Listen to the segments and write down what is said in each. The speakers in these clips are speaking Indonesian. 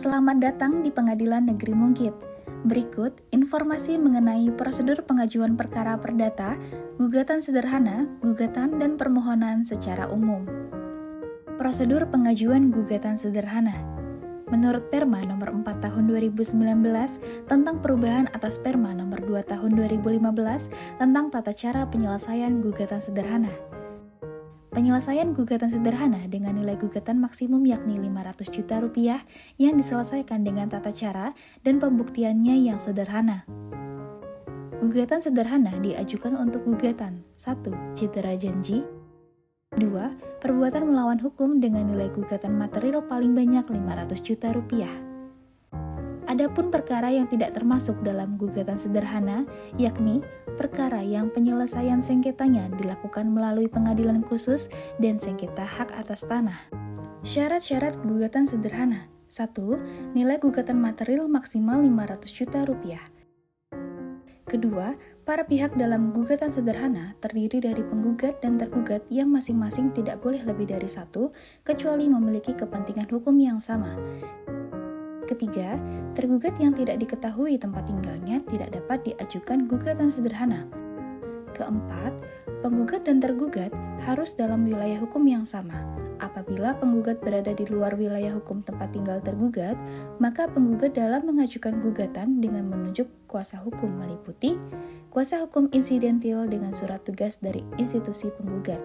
Selamat datang di Pengadilan Negeri Mungkit. Berikut informasi mengenai prosedur pengajuan perkara perdata, gugatan sederhana, gugatan dan permohonan secara umum. Prosedur pengajuan gugatan sederhana. Menurut Perma nomor 4 tahun 2019 tentang perubahan atas Perma nomor 2 tahun 2015 tentang tata cara penyelesaian gugatan sederhana. Penyelesaian gugatan sederhana dengan nilai gugatan maksimum yakni Rp500 juta yang diselesaikan dengan tata cara dan pembuktiannya yang sederhana. Gugatan sederhana diajukan untuk gugatan 1. Cedera janji 2. Perbuatan melawan hukum dengan nilai gugatan material paling banyak Rp500 juta. Adapun perkara yang tidak termasuk dalam gugatan sederhana, yakni perkara yang penyelesaian sengketanya dilakukan melalui pengadilan khusus dan sengketa hak atas tanah. Syarat-syarat gugatan sederhana. 1. Nilai gugatan material maksimal Rp500 juta. Kedua, para pihak dalam gugatan sederhana terdiri dari penggugat dan tergugat yang masing-masing tidak boleh lebih dari satu, kecuali memiliki kepentingan hukum yang sama. Ketiga, tergugat yang tidak diketahui tempat tinggalnya tidak dapat diajukan gugatan sederhana. Keempat, penggugat dan tergugat harus dalam wilayah hukum yang sama. Apabila penggugat berada di luar wilayah hukum tempat tinggal tergugat, maka penggugat dalam mengajukan gugatan dengan menunjuk kuasa hukum meliputi kuasa hukum insidentil dengan surat tugas dari institusi penggugat.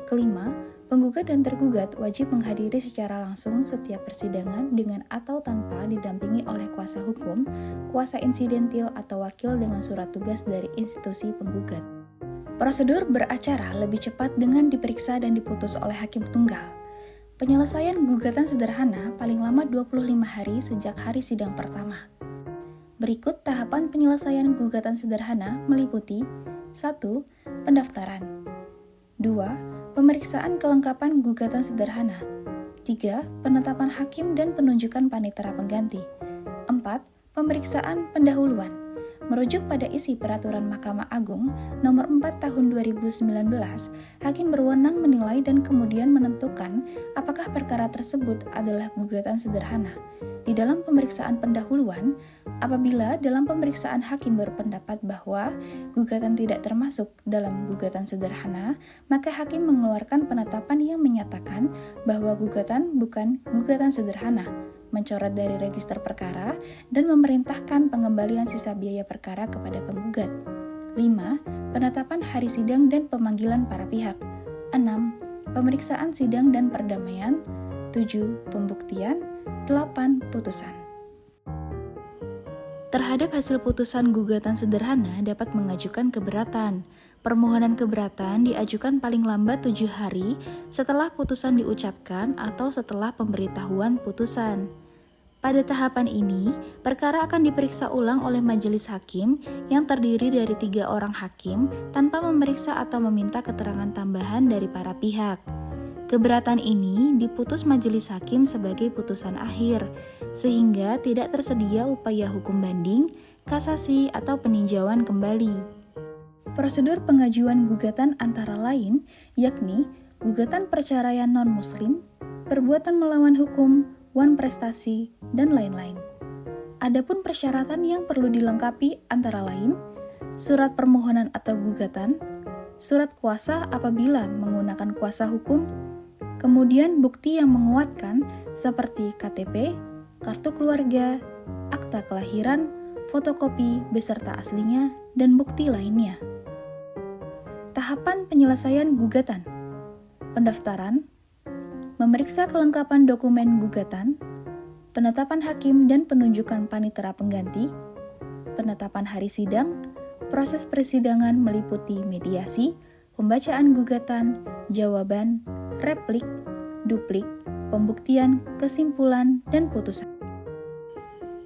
Kelima, penggugat dan tergugat wajib menghadiri secara langsung setiap persidangan dengan atau tanpa didampingi oleh kuasa hukum, kuasa insidentil atau wakil dengan surat tugas dari institusi penggugat. Prosedur beracara lebih cepat dengan diperiksa dan diputus oleh hakim tunggal. Penyelesaian gugatan sederhana paling lama 25 hari sejak hari sidang pertama. Berikut tahapan penyelesaian gugatan sederhana meliputi 1. Pendaftaran 2. Pemeriksaan kelengkapan gugatan sederhana 3. Penetapan hakim dan penunjukan panitera pengganti 4. Pemeriksaan pendahuluan. Merujuk pada isi Peraturan Mahkamah Agung Nomor 4 Tahun 2019, hakim berwenang menilai dan kemudian menentukan apakah perkara tersebut adalah gugatan sederhana. Di dalam pemeriksaan pendahuluan, apabila dalam pemeriksaan hakim berpendapat bahwa gugatan tidak termasuk dalam gugatan sederhana, maka hakim mengeluarkan penetapan yang menyatakan bahwa gugatan bukan gugatan sederhana, mencoret dari register perkara, dan memerintahkan pengembalian sisa biaya perkara kepada penggugat. 5. Penetapan hari sidang dan pemanggilan para pihak. 6. Pemeriksaan sidang dan perdamaian. 7. Pembuktian. 8. Putusan. Terhadap hasil putusan gugatan sederhana dapat mengajukan keberatan. Permohonan keberatan diajukan paling lambat 7 hari setelah putusan diucapkan atau setelah pemberitahuan putusan. Pada tahapan ini, perkara akan diperiksa ulang oleh majelis hakim yang terdiri dari 3 orang hakim tanpa memeriksa atau meminta keterangan tambahan dari para pihak. Keberatan ini diputus majelis hakim sebagai putusan akhir, sehingga tidak tersedia upaya hukum banding, kasasi, atau peninjauan kembali. Prosedur pengajuan gugatan antara lain yakni gugatan perceraian non-muslim, perbuatan melawan hukum, wan prestasi, dan lain-lain. Adapun persyaratan yang perlu dilengkapi antara lain surat permohonan atau gugatan, surat kuasa apabila menggunakan kuasa hukum, kemudian bukti yang menguatkan seperti KTP, kartu keluarga, akta kelahiran, fotokopi beserta aslinya, dan bukti lainnya. Tahapan penyelesaian gugatan. Pendaftaran, memeriksa kelengkapan dokumen gugatan, penetapan hakim dan penunjukan panitera pengganti, penetapan hari sidang, proses persidangan meliputi mediasi, pembacaan gugatan, jawaban, replik, duplik, pembuktian, kesimpulan, dan putusan.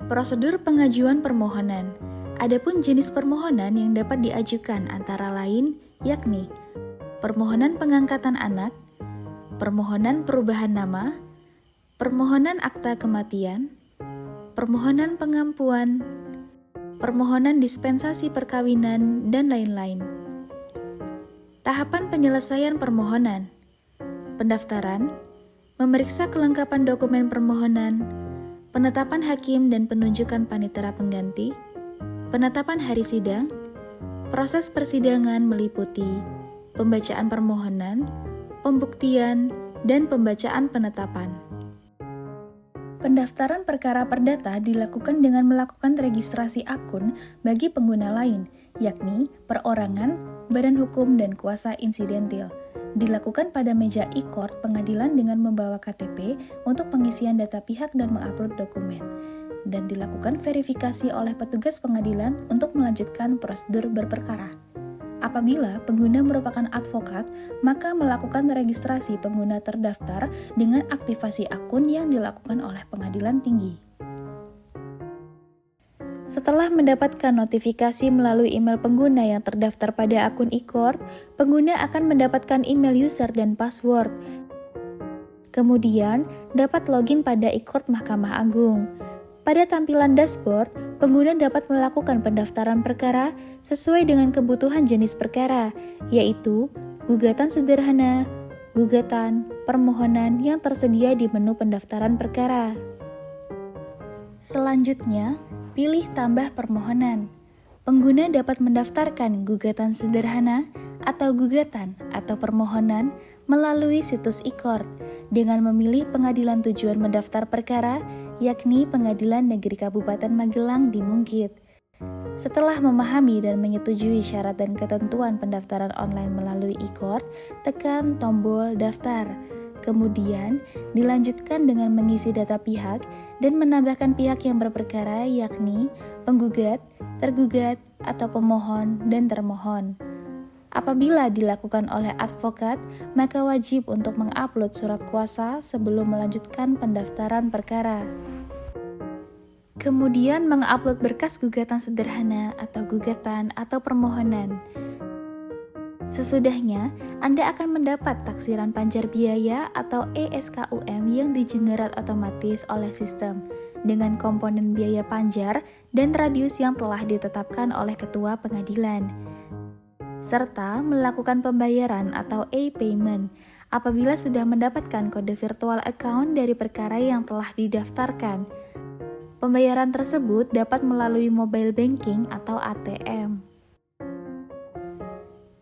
Prosedur pengajuan permohonan. Adapun jenis permohonan yang dapat diajukan antara lain yakni permohonan pengangkatan anak, permohonan perubahan nama, permohonan akta kematian, permohonan pengampuan, permohonan dispensasi perkawinan, dan lain-lain. Tahapan penyelesaian permohonan. Pendaftaran, memeriksa kelengkapan dokumen permohonan, penetapan hakim dan penunjukan panitera pengganti, penetapan hari sidang, proses persidangan meliputi pembacaan permohonan, pembuktian, dan pembacaan penetapan. Pendaftaran perkara perdata dilakukan dengan melakukan registrasi akun bagi pengguna lain, yakni perorangan, badan hukum, dan kuasa insidentil. Dilakukan pada meja e-court pengadilan dengan membawa KTP untuk pengisian data pihak dan mengupload dokumen. Dan dilakukan verifikasi oleh petugas pengadilan untuk melanjutkan prosedur berperkara. Apabila pengguna merupakan advokat, maka melakukan registrasi pengguna terdaftar dengan aktivasi akun yang dilakukan oleh pengadilan tinggi. Setelah mendapatkan notifikasi melalui email pengguna yang terdaftar pada akun e-court, pengguna akan mendapatkan email user dan password. Kemudian, dapat login pada e-court Mahkamah Agung. Pada tampilan dashboard, pengguna dapat melakukan pendaftaran perkara sesuai dengan kebutuhan jenis perkara, yaitu gugatan sederhana, gugatan, permohonan yang tersedia di menu pendaftaran perkara. Selanjutnya, pilih tambah permohonan. Pengguna dapat mendaftarkan gugatan sederhana atau gugatan atau permohonan melalui situs e-court dengan memilih pengadilan tujuan mendaftar perkara, yakni Pengadilan Negeri Kabupaten Magelang di Mungkit. Setelah memahami dan menyetujui syarat dan ketentuan pendaftaran online melalui e-court, tekan tombol daftar. Kemudian, dilanjutkan dengan mengisi data pihak dan menambahkan pihak yang berperkara, yakni penggugat, tergugat, atau pemohon dan termohon. Apabila dilakukan oleh advokat, maka wajib untuk mengupload surat kuasa sebelum melanjutkan pendaftaran perkara. Kemudian mengupload berkas gugatan sederhana atau gugatan atau permohonan. Sesudahnya, Anda akan mendapat taksiran panjar biaya atau ESKUM yang digenerate otomatis oleh sistem dengan komponen biaya panjar dan radius yang telah ditetapkan oleh ketua pengadilan, serta melakukan pembayaran atau e-payment apabila sudah mendapatkan kode virtual account dari perkara yang telah didaftarkan. Pembayaran tersebut dapat melalui mobile banking atau ATM.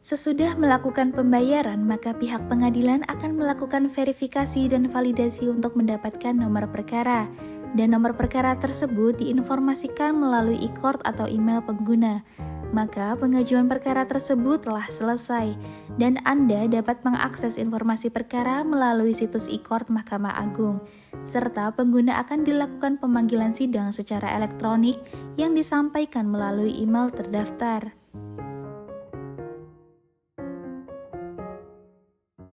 Sesudah melakukan pembayaran, maka pihak pengadilan akan melakukan verifikasi dan validasi untuk mendapatkan nomor perkara, dan nomor perkara tersebut diinformasikan melalui e-court atau email pengguna. Maka pengajuan perkara tersebut telah selesai, dan Anda dapat mengakses informasi perkara melalui situs e-court Mahkamah Agung, serta pengguna akan dilakukan pemanggilan sidang secara elektronik yang disampaikan melalui email terdaftar.